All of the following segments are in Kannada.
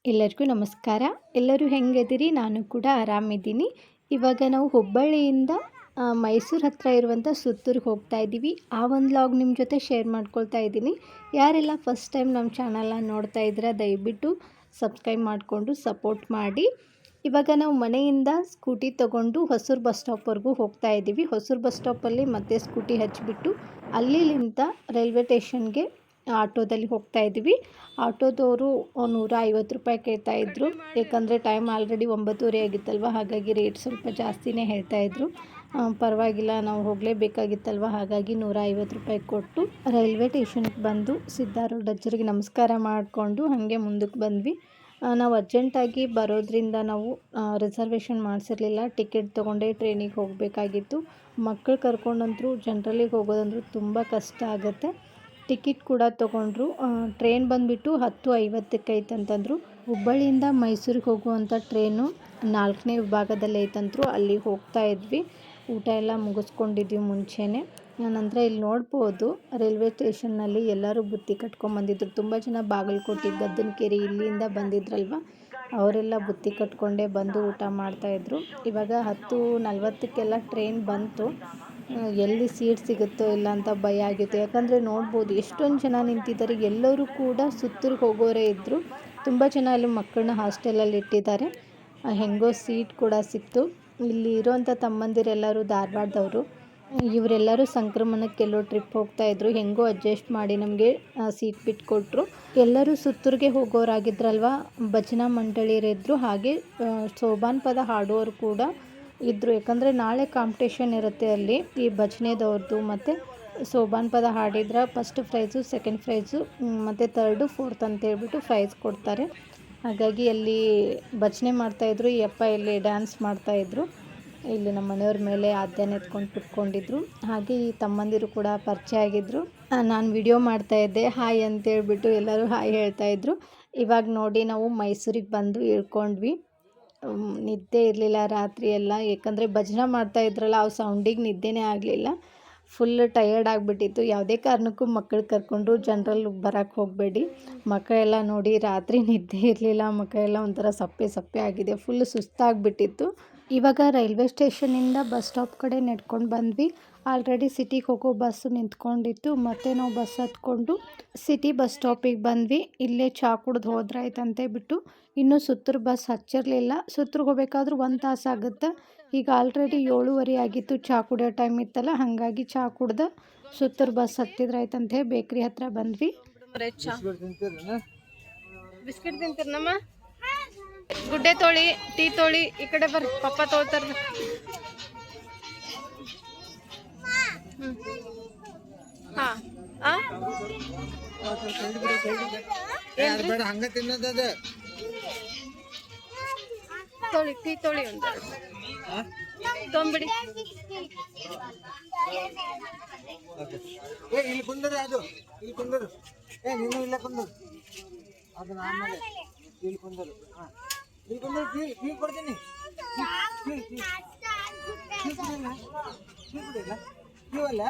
ಎಲ್ಲರಿಗೂ ನಮಸ್ಕಾರ. ಎಲ್ಲರೂ ಹೆಂಗಿದ್ದೀರಿ? ನಾನು ಕೂಡ ಆರಾಮಿದ್ದೀನಿ. ಇವಾಗ ನಾವು ಹುಬ್ಬಳ್ಳಿಯಿಂದ ಮೈಸೂರು ಹತ್ತಿರ ಇರುವಂಥ ಸುತ್ತೂರಿಗೆ ಹೋಗ್ತಾ ಇದ್ದೀವಿ. ಆ ಒಂದು ವ್ಲಾಗ್ ನಿಮ್ಮ ಜೊತೆ ಶೇರ್ ಮಾಡ್ಕೊಳ್ತಾ ಇದ್ದೀನಿ. ಯಾರೆಲ್ಲ ಫಸ್ಟ್ ಟೈಮ್ ನಮ್ಮ ಚಾನಲ್ನ ನೋಡ್ತಾ ಇದ್ದೀರಾ ದಯವಿಟ್ಟು ಸಬ್ಸ್ಕ್ರೈಬ್ ಮಾಡಿಕೊಂಡು ಸಪೋರ್ಟ್ ಮಾಡಿ. ಇವಾಗ ನಾವು ಮನೆಯಿಂದ ಸ್ಕೂಟಿ ತೊಗೊಂಡು ಹೊಸೂರು ಬಸ್ ಸ್ಟಾಪ್ವರೆಗೂ ಹೋಗ್ತಾ ಇದ್ದೀವಿ. ಹೊಸೂರು ಬಸ್ ಸ್ಟಾಪಲ್ಲಿ ಮತ್ತೆ ಸ್ಕೂಟಿ ಹಚ್ಚಿಬಿಟ್ಟು ಅಲ್ಲಿಂದ ರೈಲ್ವೆ ಸ್ಟೇಷನ್ಗೆ ಆಟೋದಲ್ಲಿ ಹೋಗ್ತಾ ಇದ್ದೀವಿ. ಆಟೋದವರು 150 ರೂಪಾಯಿ ಕೇಳ್ತಾಯಿದ್ರು. ಯಾಕಂದರೆ ಟೈಮ್ ಆಲ್ರೆಡಿ 9:30 ಆಗಿತ್ತಲ್ವ, ಹಾಗಾಗಿ ರೇಟ್ ಸ್ವಲ್ಪ ಜಾಸ್ತಿನೇ ಹೇಳ್ತಾಯಿದ್ರು. ಪರವಾಗಿಲ್ಲ, ನಾವು ಹೋಗಲೇಬೇಕಾಗಿತ್ತಲ್ವ, ಹಾಗಾಗಿ 150 ರೂಪಾಯಿ ಕೊಟ್ಟು ರೈಲ್ವೆ ಸ್ಟೇಷನ್ಗೆ ಬಂದು ಸಿದ್ಧಾರೂಢಜ್ಜರಿಗೆ ನಮಸ್ಕಾರ ಮಾಡಿಕೊಂಡು ಹಾಗೆ ಮುಂದಕ್ಕೆ ಬಂದ್ವಿ. ನಾವು ಅರ್ಜೆಂಟಾಗಿ ಬರೋದ್ರಿಂದ ನಾವು ರಿಸರ್ವೇಷನ್ ಮಾಡಿಸಿರಲಿಲ್ಲ. ಟಿಕೆಟ್ ತೊಗೊಂಡೇ ಟ್ರೈನಿಗೆ ಹೋಗಬೇಕಾಗಿತ್ತು. ಮಕ್ಕಳು ಕರ್ಕೊಂಡಂತರೂ ಜನರಲ್ಲಿಗೆ ಹೋಗೋದಂದ್ರೂ ತುಂಬ ಕಷ್ಟ ಆಗುತ್ತೆ. ಟಿಕೆಟ್ ಕೂಡ ತೊಗೊಂಡ್ರು. ಟ್ರೈನ್ ಬಂದುಬಿಟ್ಟು 10:50ಕ್ಕೆ ಐತಂತಂದರು. ಹುಬ್ಬಳ್ಳಿಯಿಂದ ಮೈಸೂರಿಗೆ ಹೋಗುವಂಥ ಟ್ರೈನು 4ನೇ ವಿಭಾಗದಲ್ಲಿ ಐತಂತರು. ಅಲ್ಲಿ ಹೋಗ್ತಾ ಇದ್ವಿ. ಊಟ ಎಲ್ಲ ಮುಗಿಸ್ಕೊಂಡಿದ್ವಿ ಮುಂಚೆನೇ. ನಂತರ ಇಲ್ಲಿ ನೋಡ್ಬೋದು ರೈಲ್ವೆ ಸ್ಟೇಷನ್ನಲ್ಲಿ ಎಲ್ಲರೂ ಬುತ್ತಿ ಕಟ್ಕೊಂಡ್ಬಂದಿದ್ರು. ತುಂಬ ಜನ ಬಾಗಲಕೋಟೆ, ಗದ್ದನಕೆರೆ ಇಲ್ಲಿಂದ ಬಂದಿದ್ರಲ್ವ, ಅವರೆಲ್ಲ ಬುತ್ತಿ ಕಟ್ಕೊಂಡೇ ಬಂದು ಊಟ ಮಾಡ್ತಾಯಿದ್ರು. ಇವಾಗ 10:40ಕ್ಕೆಲ್ಲ ಟ್ರೈನ್ ಬಂತು. ಎಲ್ಲಿ ಸೀಟ್ ಸಿಗುತ್ತೋ ಇಲ್ಲ ಅಂತ ಭಯ ಆಗಿತ್ತು. ಯಾಕಂದರೆ ನೋಡ್ಬೋದು ಎಷ್ಟೊಂದು ಜನ ನಿಂತಿದ್ದಾರೆ. ಎಲ್ಲರೂ ಕೂಡ ಸುತ್ತೂರಿಗೆ ಹೋಗೋರೇ ಇದ್ದರು. ತುಂಬ ಜನ ಅಲ್ಲಿ ಮಕ್ಕಳನ್ನ ಹಾಸ್ಟೆಲಲ್ಲಿ ಇಟ್ಟಿದ್ದಾರೆ. ಹೆಂಗೋ ಸೀಟ್ ಕೂಡ ಸಿಕ್ತು. ಇಲ್ಲಿ ಇರೋವಂಥ ತಮ್ಮಂದಿರೆಲ್ಲರೂ ಧಾರವಾಡದವರು. ಇವರೆಲ್ಲರೂ ಸಂಕ್ರಮಣಕ್ಕೆಲ್ಲೋ ಟ್ರಿಪ್ ಹೋಗ್ತಾಯಿದ್ರು. ಹೆಂಗೋ ಅಡ್ಜಸ್ಟ್ ಮಾಡಿ ನಮಗೆ ಸೀಟ್ ಬಿಟ್ಕೊಟ್ರು. ಎಲ್ಲರೂ ಸುತ್ತೂರಿಗೆ ಹೋಗೋರಾಗಿದ್ರಲ್ವ, ಭಜನಾ ಮಂಡಳಿಯರಿದ್ದರು. ಹಾಗೆ ಸೋಬಾನ್ ಪದ ಹಾಡೋರು ಕೂಡ ಇದ್ದರು. ಯಾಕಂದರೆ ನಾಳೆ ಕಾಂಪಿಟೇಷನ್ ಇರುತ್ತೆ ಅಲ್ಲಿ, ಈ ಭಜನೆದವ್ರದ್ದು. ಮತ್ತು ಸೋಬಾನ್ ಪದ ಹಾಡಿದ್ರೆ ಫಸ್ಟ್ ಪ್ರೈಸು, ಸೆಕೆಂಡ್ ಪ್ರೈಸು ಮತ್ತು ಥರ್ಡು, ಫೋರ್ತ್ ಅಂತ ಹೇಳ್ಬಿಟ್ಟು ಪ್ರೈಸ್ ಕೊಡ್ತಾರೆ. ಹಾಗಾಗಿ ಅಲ್ಲಿ ಭಜನೆ ಮಾಡ್ತಾಯಿದ್ರು. ಈ ಅಪ್ಪ ಇಲ್ಲಿ ಡ್ಯಾನ್ಸ್ ಮಾಡ್ತಾಯಿದ್ರು. ಇಲ್ಲಿ ನಮ್ಮ ಮನೆಯವ್ರ ಮೇಲೆ ಆದ್ಯಾನ ಎತ್ಕೊಂಡು ಕುತ್ಕೊಂಡಿದ್ರು. ಹಾಗೆ ಈ ತಮ್ಮಂದಿರು ಕೂಡ ಪರಿಚಯ ಆಗಿದ್ದರು. ನಾನು ವಿಡಿಯೋ ಮಾಡ್ತಾಯಿದ್ದೆ. ಹಾಯ್ ಅಂತೇಳ್ಬಿಟ್ಟು ಎಲ್ಲರೂ ಹಾಯ್ ಹೇಳ್ತಾಯಿದ್ರು. ಇವಾಗ ನೋಡಿ ನಾವು ಮೈಸೂರಿಗೆ ಬಂದು ಇಳ್ಕೊಂಡ್ವಿ. ನಿದ್ದೆ ಇರಲಿಲ್ಲ ರಾತ್ರಿ ಎಲ್ಲ. ಯಾಕಂದರೆ ಭಜನೆ ಮಾಡ್ತಾಯಿದ್ರಲ್ಲ, ಆ ಸೌಂಡಿಗೆ ನಿದ್ದೆನೇ ಆಗಲಿಲ್ಲ. ಫುಲ್ ಟಯರ್ಡ್ ಆಗಿಬಿಟ್ಟಿತ್ತು. ಯಾವುದೇ ಕಾರಣಕ್ಕೂ ಮಕ್ಕಳು ಕರ್ಕೊಂಡು ಜನರಲ್ಲಿ ಬರೋಕ್ಕೆ ಹೋಗಬೇಡಿ. ಮಕ್ಕಳೆಲ್ಲ ನೋಡಿ ರಾತ್ರಿ ನಿದ್ದೆ ಇರಲಿಲ್ಲ. ಮಕ್ಕಳೆಲ್ಲ ಒಂಥರ ಸಪ್ಪೆ ಸಪ್ಪೆ ಆಗಿದೆ. ಫುಲ್ ಸುಸ್ತಾಗಿಬಿಟ್ಟಿತ್ತು. ಇವಾಗ ರೈಲ್ವೆ ಸ್ಟೇಷನಿಂದ ಬಸ್ ಸ್ಟಾಪ್ ಕಡೆ ನಡ್ಕೊಂಡು ಬಂದ್ವಿ. ಆಲ್ರೆಡಿ ಸಿಟಿಗೆ ಹೋಗೋ ಬಸ್ಸು ನಿಂತ್ಕೊಂಡಿತ್ತು. ಮತ್ತು ನಾವು ಬಸ್ ಹತ್ಕೊಂಡು ಸಿಟಿ ಬಸ್ ಸ್ಟಾಪಿಗೆ ಬಂದ್ವಿ. ಇಲ್ಲೇ ಚಹಾ ಕುಡ್ದು ಹೋದ್ರಾಯ್ತಂತೆ ಬಿಟ್ಟು ಇನ್ನೂ ಸುತ್ತೂರು ಬಸ್ ಹಚ್ಚಿರಲಿಲ್ಲ. ಸುತ್ತೂರಿಗೆ ಹೋಗ್ಬೇಕಾದ್ರೂ 1 ತಾಸು ಆಗುತ್ತೆ. ಈಗ ಆಲ್ರೆಡಿ 7:30 ಆಗಿತ್ತು. ಚಹಾ ಕುಡಿಯೋ ಟೈಮ್ ಇತ್ತಲ್ಲ, ಹಾಗಾಗಿ ಚಹಾ ಕುಡ್ದು ಸುತ್ತೂರು ಬಸ್ ಹತ್ತಿದ್ರಾಯ್ತಂತೆ. ಬೇಕ್ರಿ ಹತ್ರ ಬಂದ್ವಿ. ಬಿಸ್ಕಿಟ್ ತಿಂತೀರಮ್ಮ? ಗುಡ್ಡೆ ತೊಳಿ, ಟೀ ತೊಳಿ, ಈ ಕಡೆ ಬರ್ರಿ, ಪಪ್ಪ ತೊಳ್ತಾರ. ತೊಳಿ, ಟೀ ತೊಳಿ ಒಂದು ತೊಂಬಿಡಿ. ಇಲ್ಲಿ ಕುಂದರು, ಅದು ಇಲ್ಲಿ ಕುಂದರು. ನೀನು ಇಲ್ಲ ಕುಂದರು, ಅದು ಆಮೇಲೆ ಇಲ್ಲಿ ಕುಂದರು. ಇಲ್ಲಿ ಕುಂದರು. ಟೀ ಕೊಡ್ತೀನಿ. ಟೀ ಕುಡಿಲ್ಲ, ನೀವಲ್ಲ.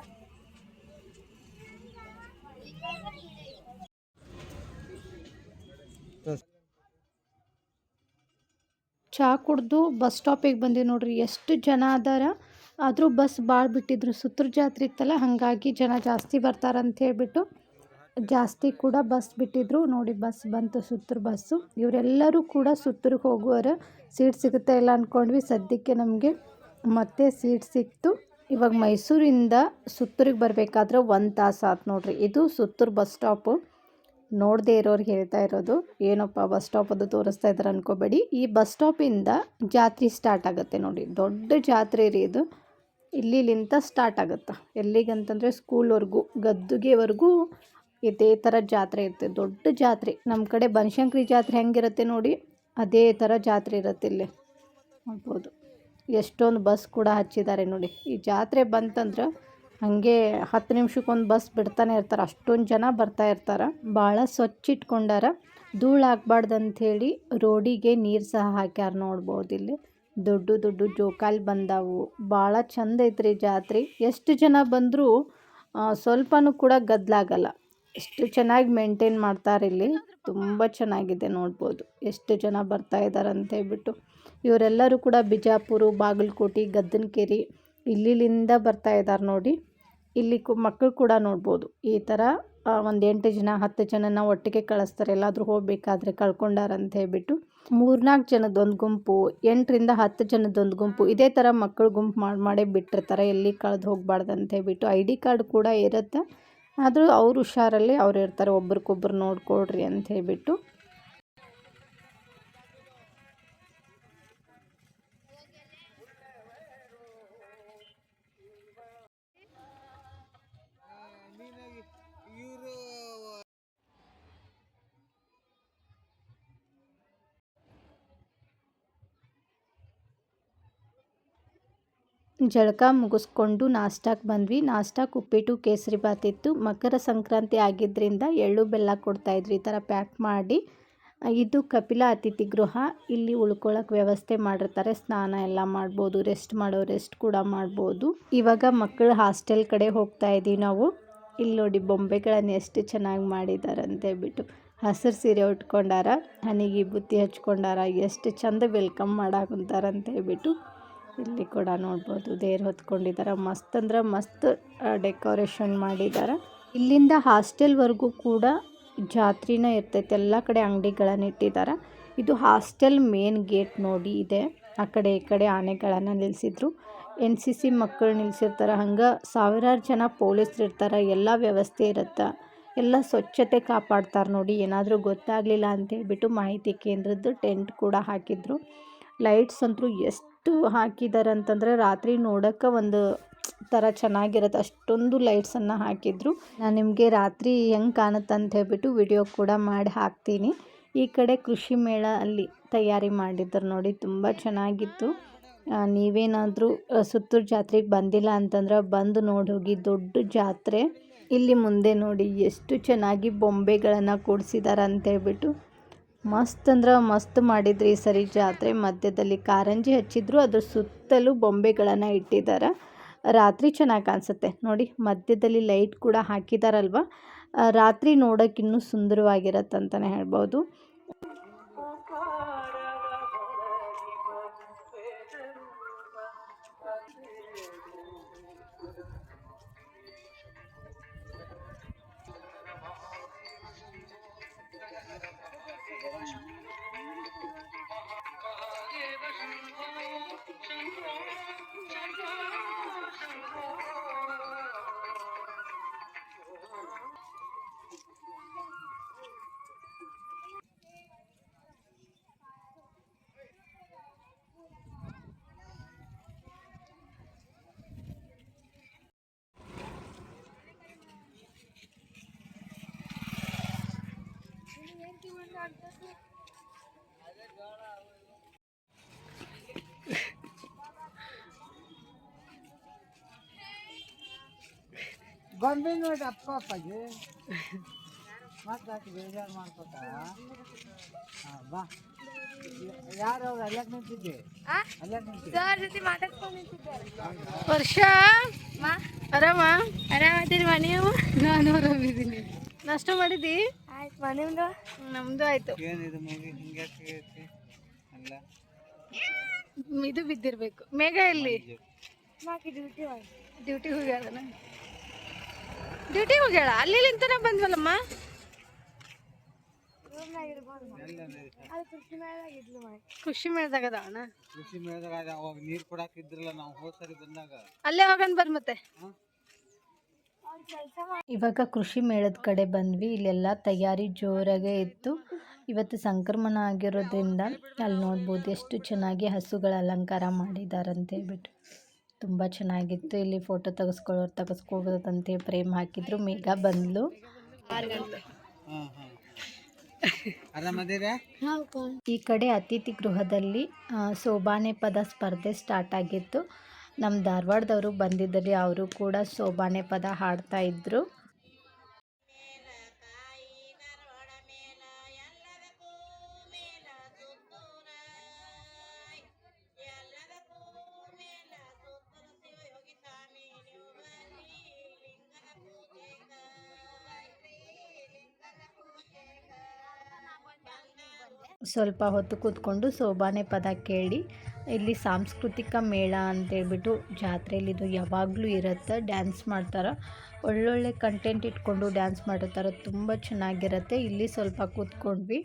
ಚಹಾ ಕುಡ್ದು ಬಸ್ ಸ್ಟಾಪಿಗೆ ಬಂದಿವಿ ನೋಡ್ರಿ. ಎಷ್ಟು ಜನ ಅದಾರ. ಆದರೂ ಬಸ್ ಭಾಳ ಬಿಟ್ಟಿದ್ರು. ಸುತ್ತೂರು ಜಾತ್ರೆ ಇತ್ತಲ್ಲ, ಹಾಗಾಗಿ ಜನ ಜಾಸ್ತಿ ಬರ್ತಾರಂತ ಹೇಳ್ಬಿಟ್ಟು ಜಾಸ್ತಿ ಕೂಡ ಬಸ್ ಬಿಟ್ಟಿದ್ರು. ನೋಡಿ ಬಸ್ ಬಂತು, ಸುತ್ತೂರು ಬಸ್ಸು. ಇವರೆಲ್ಲರೂ ಕೂಡ ಸುತ್ತೂರಿಗೆ ಹೋಗುವವರು. ಸೀಟ್ ಸಿಗುತ್ತೆ ಇಲ್ಲ ಅಂದ್ಕೊಂಡ್ವಿ. ಸದ್ಯಕ್ಕೆ ನಮಗೆ ಮತ್ತೆ ಸೀಟ್ ಸಿಕ್ತು. ಇವಾಗ ಮೈಸೂರಿಂದ ಸುತ್ತೂರಿಗೆ ಬರಬೇಕಾದ್ರೆ 1 ತಾಸು ಆಯ್ತು ನೋಡ್ರಿ. ಇದು ಸುತ್ತೂರು ಬಸ್ ಸ್ಟಾಪು. ನೋಡದೇ ಇರೋರಿಗೆ ಹೇಳ್ತಾ ಇರೋದು. ಏನಪ್ಪ ಬಸ್ ಸ್ಟಾಪ್ ಅದು ತೋರಿಸ್ತಾ ಇದ್ದಾರೆ ಅನ್ಕೋಬೇಡಿ. ಈ ಬಸ್ ಸ್ಟಾಪಿಂದ ಜಾತ್ರೆ ಸ್ಟಾರ್ಟ್ ಆಗುತ್ತೆ ನೋಡಿ. ದೊಡ್ಡ ಜಾತ್ರೆ ರೀ ಇದು. ಇಲ್ಲಿಂದ ಸ್ಟಾರ್ಟ್ ಆಗುತ್ತೆ. ಎಲ್ಲಿಗಂತಂದರೆ ಸ್ಕೂಲ್ವರೆಗೂ, ಗದ್ದುಗೆವರೆಗೂ ಇದೇ ಥರ ಜಾತ್ರೆ ಇರುತ್ತೆ. ದೊಡ್ಡ ಜಾತ್ರೆ. ನಮ್ಮ ಕಡೆ ಬನಶಂಕರಿ ಜಾತ್ರೆ ಹೆಂಗಿರುತ್ತೆ ನೋಡಿ, ಅದೇ ಥರ ಜಾತ್ರೆ ಇರುತ್ತೆ ಇಲ್ಲಿ. ನೋಡ್ಬೋದು ಎಷ್ಟೊಂದು ಬಸ್ ಕೂಡ ಹಚ್ಚಿದ್ದಾರೆ ನೋಡಿ. ಈ ಜಾತ್ರೆ ಬಂತಂದ್ರೆ ಹಾಗೆ 10 ನಿಮಿಷಕ್ಕೊಂದು ಬಸ್ ಬಿಡ್ತಾನೆ ಇರ್ತಾರೆ. ಅಷ್ಟೊಂದು ಜನ ಬರ್ತಾ ಇರ್ತಾರೆ. ಭಾಳ ಸ್ವಚ್ಛ ಇಟ್ಕೊಂಡಾರ. ಧೂಳು ಹಾಕ್ಬಾರ್ದು ಅಂಥೇಳಿ ರೋಡಿಗೆ ನೀರು ಸಹ ಹಾಕ್ಯಾರ. ನೋಡ್ಬೋದು ಇಲ್ಲಿ ದೊಡ್ಡ ದೊಡ್ಡ ಜೋಕಾಲಿ ಬಂದಾವು. ಭಾಳ ಚಂದ ಐತ್ರಿ ಜಾತ್ರೆ. ಎಷ್ಟು ಜನ ಬಂದರೂ ಸ್ವಲ್ಪನೂ ಕೂಡ ಗದ್ದಲಾಗಲ್ಲ. ಎಷ್ಟು ಚೆನ್ನಾಗಿ ಮೇಂಟೈನ್ ಮಾಡ್ತಾರೆ ಇಲ್ಲಿ. ತುಂಬ ಚೆನ್ನಾಗಿದೆ ನೋಡ್ಬೋದು ಎಷ್ಟು ಜನ ಬರ್ತಾ ಇದ್ದಾರೆ ಅಂತ ಹೇಳ್ಬಿಟ್ಟು. ಇವರೆಲ್ಲರೂ ಕೂಡ ಬಿಜಾಪುರ, ಬಾಗಲಕೋಟೆ, ಗದ್ದನಕೆರೆ ಇಲ್ಲಿಂದ ಬರ್ತಾ ಇದ್ದಾರೆ ನೋಡಿ. ಇಲ್ಲಿ ಮಕ್ಕಳು ಕೂಡ ನೋಡ್ಬೋದು ಈ ಥರ ಒಂದು 8 ಜನ 10 ಜನನ ಒಟ್ಟಿಗೆ ಕಳಿಸ್ತಾರೆ ಎಲ್ಲಾದರೂ ಹೋಗಬೇಕಾದ್ರೆ ಕಳ್ಕೊಂಡಾರಂತ ಹೇಳ್ಬಿಟ್ಟು. 3-4 ಜನದೊಂದು ಗುಂಪು, 8ರಿಂದ 10 ಜನದೊಂದು ಗುಂಪು, ಇದೇ ಥರ ಮಕ್ಕಳು ಗುಂಪು ಮಾಡೇ ಬಿಟ್ಟಿರ್ತಾರೆ ಎಲ್ಲಿ ಕಳೆದು ಹೋಗಬಾರ್ದು ಅಂತ ಹೇಳ್ಬಿಟ್ಟು. ID ಕಾರ್ಡ್ ಕೂಡ ಇರುತ್ತೆ, ಆದರೂ ಅವ್ರು ಹುಷಾರಲ್ಲಿ ಅವ್ರು ಇರ್ತಾರೆ, ಒಬ್ರಿಗೊಬ್ರು ನೋಡ್ಕೊಳ್ರಿ ಅಂತ ಹೇಳ್ಬಿಟ್ಟು. ಜಳಕ ಮುಗಿಸ್ಕೊಂಡು ನಾಷ್ಟಕ್ಕೆ ಬಂದ್ವಿ. ನಾಷ್ಟಕ್ಕೆ ಉಪ್ಪಿಟ್ಟು ಕೇಸರಿ ಬಾತ್ ಇತ್ತು. ಮಕರ ಸಂಕ್ರಾಂತಿ ಆಗಿದ್ದರಿಂದ ಎಳ್ಳು ಬೆಲ್ಲ ಕೊಡ್ತಾಯಿದ್ರು ಈ ಥರ ಪ್ಯಾಕ್ ಮಾಡಿ. ಇದು ಕಪಿಲ ಅತಿಥಿ ಗೃಹ. ಇಲ್ಲಿ ಉಳ್ಕೊಳ್ಳೋಕೆ ವ್ಯವಸ್ಥೆ ಮಾಡಿರ್ತಾರೆ, ಸ್ನಾನ ಎಲ್ಲ ಮಾಡ್ಬೋದು, ರೆಸ್ಟ್ ಕೂಡ ಮಾಡ್ಬೋದು. ಇವಾಗ ಮಕ್ಕಳು ಹಾಸ್ಟೆಲ್ ಕಡೆ ಹೋಗ್ತಾ ಇದ್ದೀವಿ ನಾವು. ಇಲ್ಲಿ ನೋಡಿ ಬೊಂಬೆಗಳನ್ನು ಎಷ್ಟು ಚೆನ್ನಾಗಿ ಮಾಡಿದ್ದಾರೆ ಅಂತ ಹೇಳ್ಬಿಟ್ಟು. ಹಸಿರು ಸೀರೆ ಉಟ್ಕೊಂಡಾರ, ಹನಿಗೆ ಬುತ್ತಿ ಹಚ್ಕೊಂಡಾರ, ಎಷ್ಟು ಚಂದ ವೆಲ್ಕಮ್ ಮಾಡಾಕುಂತಾರ ಅಂತ ಹೇಳ್ಬಿಟ್ಟು. ಇಲ್ಲಿ ಕೂಡ ನೋಡ್ಬೋದು ದೇವ್ರು ಹೊತ್ಕೊಂಡಿದ್ದಾರೆ, ಮಸ್ತ್ ಅಂದ್ರೆ ಮಸ್ತ್ ಡೆಕೋರೇಷನ್ ಮಾಡಿದ್ದಾರೆ. ಇಲ್ಲಿಂದ ಹಾಸ್ಟೆಲ್ವರೆಗೂ ಕೂಡ ಜಾತ್ರೆನ ಇರ್ತೈತೆ, ಎಲ್ಲ ಕಡೆ ಅಂಗಡಿಗಳನ್ನು ಇಟ್ಟಿದ್ದಾರೆ. ಇದು ಹಾಸ್ಟೆಲ್ ಮೇನ್ ಗೇಟ್ ನೋಡಿ ಇದೆ. ಆ ಕಡೆ ಈ ಕಡೆ ಆನೆಗಳನ್ನು ನಿಲ್ಲಿಸಿದ್ರು. NCC ಮಕ್ಕಳು ನಿಲ್ಲಿಸಿರ್ತಾರೆ, ಹಂಗೆ ಸಾವಿರಾರು ಜನ ಪೊಲೀಸರು ಇರ್ತಾರೆ, ಎಲ್ಲ ವ್ಯವಸ್ಥೆ ಇರುತ್ತೆ, ಎಲ್ಲ ಸ್ವಚ್ಛತೆ ಕಾಪಾಡ್ತಾರೆ ನೋಡಿ. ಏನಾದರೂ ಗೊತ್ತಾಗಲಿಲ್ಲ ಅಂತ ಹೇಳ್ಬಿಟ್ಟು ಮಾಹಿತಿ ಕೇಂದ್ರದ್ದು ಟೆಂಟ್ ಕೂಡ ಹಾಕಿದ್ರು. ಲೈಟ್ಸ್ ಅಂತೂ ಎಷ್ಟು ಹಾಕಿದ್ದಾರೆ ಅಂತಂದರೆ ರಾತ್ರಿ ನೋಡೋಕ್ಕೆ ಒಂದು ಥರ ಚೆನ್ನಾಗಿರುತ್ತೆ, ಅಷ್ಟೊಂದು ಲೈಟ್ಸನ್ನು ಹಾಕಿದ್ರು. ನಾನು ನಿಮಗೆ ರಾತ್ರಿ ಹೆಂಗೆ ಕಾಣುತ್ತೆ ಅಂತ ಹೇಳ್ಬಿಟ್ಟು ವಿಡಿಯೋ ಕೂಡ ಮಾಡಿ ಹಾಕ್ತೀನಿ. ಈ ಕಡೆ ಕೃಷಿ ಮೇಳ ಅಲ್ಲಿ ತಯಾರಿ ಮಾಡಿದ್ರು ನೋಡಿ, ತುಂಬ ಚೆನ್ನಾಗಿತ್ತು. ನೀವೇನಾದರೂ ಸುತ್ತೂರು ಜಾತ್ರೆಗೆ ಬಂದಿಲ್ಲ ಅಂತಂದ್ರೆ ಬಂದು ನೋಡಿ ಹೋಗಿ, ದೊಡ್ಡ ಜಾತ್ರೆ. ಇಲ್ಲಿ ಮುಂದೆ ನೋಡಿ ಎಷ್ಟು ಚೆನ್ನಾಗಿ ಬೊಂಬೆಗಳನ್ನು ಕೂಡಿಸಿದ್ದಾರೆ ಅಂತ ಹೇಳ್ಬಿಟ್ಟು. ಮಸ್ತ್ ಅಂದ್ರೆ ಮಸ್ತ್ ಮಾಡಿದ್ರು ಈ ಸರಿ ಜಾತ್ರೆ. ಮಧ್ಯದಲ್ಲಿ ಕಾರಂಜಿ ಹಚ್ಚಿದ್ರು, ಅದ್ರ ಸುತ್ತಲೂ ಬೊಂಬೆಗಳನ್ನು ಇಟ್ಟಿದ್ದಾರೆ. ರಾತ್ರಿ ಚೆನ್ನಾಗಿ ಕಾಣಿಸುತ್ತೆ ನೋಡಿ, ಮಧ್ಯದಲ್ಲಿ ಲೈಟ್ ಕೂಡ ಹಾಕಿದಾರಲ್ವ, ರಾತ್ರಿ ನೋಡೋಕೆ ಇನ್ನೂ ಸುಂದರವಾಗಿರತ್ತೆ ಅಂತಲೇ ಹೇಳ್ಬೋದು. ಗೊಂಬೆ ನೋಡಿ ಅಪ್ಪ ಅಪ್ಪಾಜಿ ಮತ್ತೆ ಬೇಜಾರು ಮಾಡ್ಕೊತಾರ. ಬಾ, ಯಾರು ಅವ್ರು ಅಲ್ಲಾಕ್ ನಿಂತಿದ್ದೆ? ವರ್ಷ ಆರಾಮ? ಆರಾಮದಿಲ್ವಾ ನೀವು? ನಾನು ಆರಾಮಿದ್ದೀನಿ. ನಾಷ್ಟ ಮಾಡಿದ್ದಿ? ನಿಮ್ದು? ನಮ್ದು ಆಯ್ತು. ಏನಿದು ಮೂಗಿ ಹಿಂಗೆ ಅಲ್ಲ ಇದು ಬಿದ್ದಿರ್ಬೇಕು. ಮೇಘ ಎಲ್ಲಿ? ಡ್ಯೂಟಿ ಹೋಗ್ಯಾಳ. ಡ್ಯೂಟಿ ಹೋಗ್ಯಾಳ? ಅಲ್ಲಿ ನಿಂತನ ಬಂದ್ವಲ್ಲಮ್ಮ. ಕೃಷಿ ಮೇಳದಾಗ ಅದಾವಣ. ಕೃಷಿ ಮೇಳದಾಗ ಅವಾಗ ನೀರು ಕೊಡಾಕಿದ್ರಲ್ಲ ನಾವು ಹೋದ ಸರಿ ಬಂದಾಗ, ಅಲ್ಲೇ ಹೋಗೋಣ ಬರ್ರಿ ಮತ್ತೆ. ಇವಾಗ ಕೃಷಿ ಮೇಳದ ಕಡೆ ಬಂದ್ವಿ. ಇಲ್ಲೆಲ್ಲ ತಯಾರಿ ಜೋರಾಗೇ ಇತ್ತು. ಇವತ್ತು ಸಂಕ್ರಮಣ ಆಗಿರೋದ್ರಿಂದ ಅಲ್ಲಿ ನೋಡ್ಬೋದು ಎಷ್ಟು ಚೆನ್ನಾಗಿ ಹಸುಗಳ ಅಲಂಕಾರ ಮಾಡಿದ್ದಾರೆ ಅಂತ ಹೇಳ್ಬಿಟ್ಟು. ತುಂಬ ಚೆನ್ನಾಗಿತ್ತು. ಇಲ್ಲಿ ಫೋಟೋ ತೆಗೆಸ್ಕೋಬೋದಂತೆ ಫ್ರೇಮ್ ಹಾಕಿದ್ರು. ಮೇಘ ಬಂದ್ಲು. ಈ ಕಡೆ ಅತಿಥಿ ಗೃಹದಲ್ಲಿ ಸೋಬಾನೆ ಪದ ಸ್ಪರ್ಧೆ ಸ್ಟಾರ್ಟ್ ಆಗಿತ್ತು. ನಮ್ಮ ಧಾರವಾಡದವರು ಬಂದಿದ್ದರೆ ಅವರು ಕೂಡ ಸೋಬಾನೆ ಪದ ಹಾಡ್ತಾ ಇದ್ರು. ಸ್ವಲ್ಪ ಹೊತ್ತು ಕೂತ್ಕೊಂಡು ಸೋಬಾನೆ ಪದ ಕೇಳಿ ಇಲ್ಲಿ ಸಾಂಸ್ಕೃತಿಕ ಮೇಳ ಅಂತೇಳ್ಬಿಟ್ಟು ಜಾತ್ರೆಯಲ್ಲಿ ಇದು ಯಾವಾಗಲೂ ಇರುತ್ತೆ. ಡ್ಯಾನ್ಸ್ ಮಾಡ್ತಾರೆ, ಒಳ್ಳೊಳ್ಳೆ ಕಂಟೆಂಟ್ ಇಟ್ಕೊಂಡು ಡ್ಯಾನ್ಸ್ ಮಾಡಿರ್ತಾರೆ, ತುಂಬ ಚೆನ್ನಾಗಿರುತ್ತೆ. ಇಲ್ಲಿ ಸ್ವಲ್ಪ ಕೂತ್ಕೊಂಡ್ವಿ.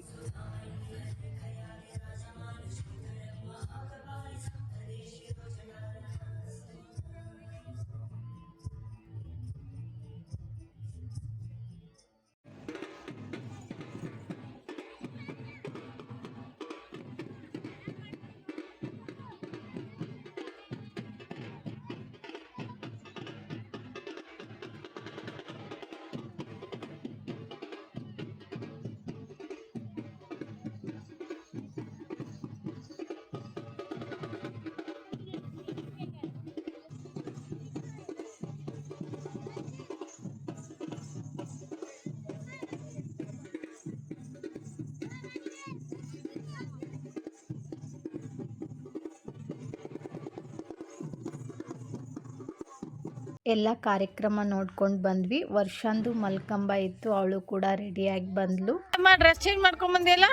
ಎಲ್ಲ ಕಾರ್ಯಕ್ರಮ ನೋಡ್ಕೊಂಡು ಬಂದ್ವಿ. ವರ್ಷಂದು ಮಲ್ಕಂಬ ಇತ್ತು, ಅವಳು ಕೂಡ ರೆಡಿಯಾಗಿ ಬಂದ್ಲು. ಡ್ರೆಸ್ ಚೇಂಜ್ ಮಾಡ್ಕೊಂಡ್ ಬಂದಿಲ್ಲ,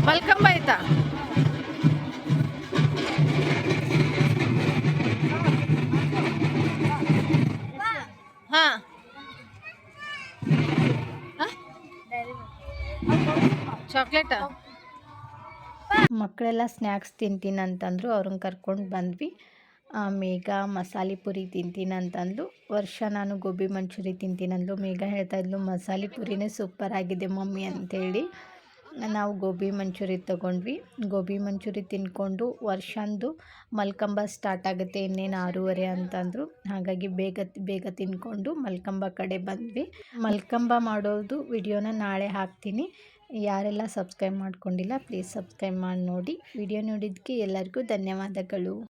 ಮಲ್ಕಂಬ ಆಯ್ತಾ? ಹಾ, ಚಾಕ್ಲೇಟಾ? ಮಕ್ಕಳೆಲ್ಲ ಸ್ನ್ಯಾಕ್ಸ್ ತಿಂತೀನಿ ಅಂತಂದರು, ಅವ್ರನ್ನ ಕರ್ಕೊಂಡು ಬಂದ್ವಿ. ಮೇಘ ಮಸಾಲೆ ಪುರಿ ತಿಂತೀನಿ ಅಂತಂದ್ಲು. ವರ್ಷ ನಾನು ಗೋಬಿ ಮಂಚೂರಿ ತಿಂತೀನಂದ್ಲು. ಮೇಘ ಹೇಳ್ತಾ ಇದ್ಲು ಮಸಾಲೆ ಪುರಿನೇ ಸೂಪರ್ ಆಗಿದೆ ಮಮ್ಮಿ ಅಂತೇಳಿ. ನಾವು ಗೋಬಿ ಮಂಚೂರಿ ತೊಗೊಂಡ್ವಿ. ಗೋಬಿ ಮಂಚೂರಿ ತಿನ್ಕೊಂಡು ವರ್ಷಂದು ಮಲ್ಕಂಬ ಸ್ಟಾರ್ಟ್ ಆಗುತ್ತೆ ಇನ್ನೇನು 6:30 ಅಂತಂದರು. ಹಾಗಾಗಿ ಬೇಗ ತಿನ್ಕೊಂಡು ಮಲ್ಕಂಬ ಕಡೆ ಬಂದ್ವಿ. ಮಲ್ಕಂಬ ಮಾಡೋದು ವಿಡಿಯೋನ ನಾಳೆ ಹಾಕ್ತೀನಿ. ಯಾರೆಲ್ಲ ಸಬ್ಸ್ಕ್ರೈಬ್ ಮಾಡ್ಕೊಂಡಿಲ್ಲ ಪ್ಲೀಸ್ ಸಬ್ಸ್ಕ್ರೈಬ್ ಮಾಡಿ ನೋಡಿ. ವಿಡಿಯೋ ನೋಡಿದ್ದಕ್ಕೆ ಎಲ್ಲರಿಗೂ ಧನ್ಯವಾದಗಳು.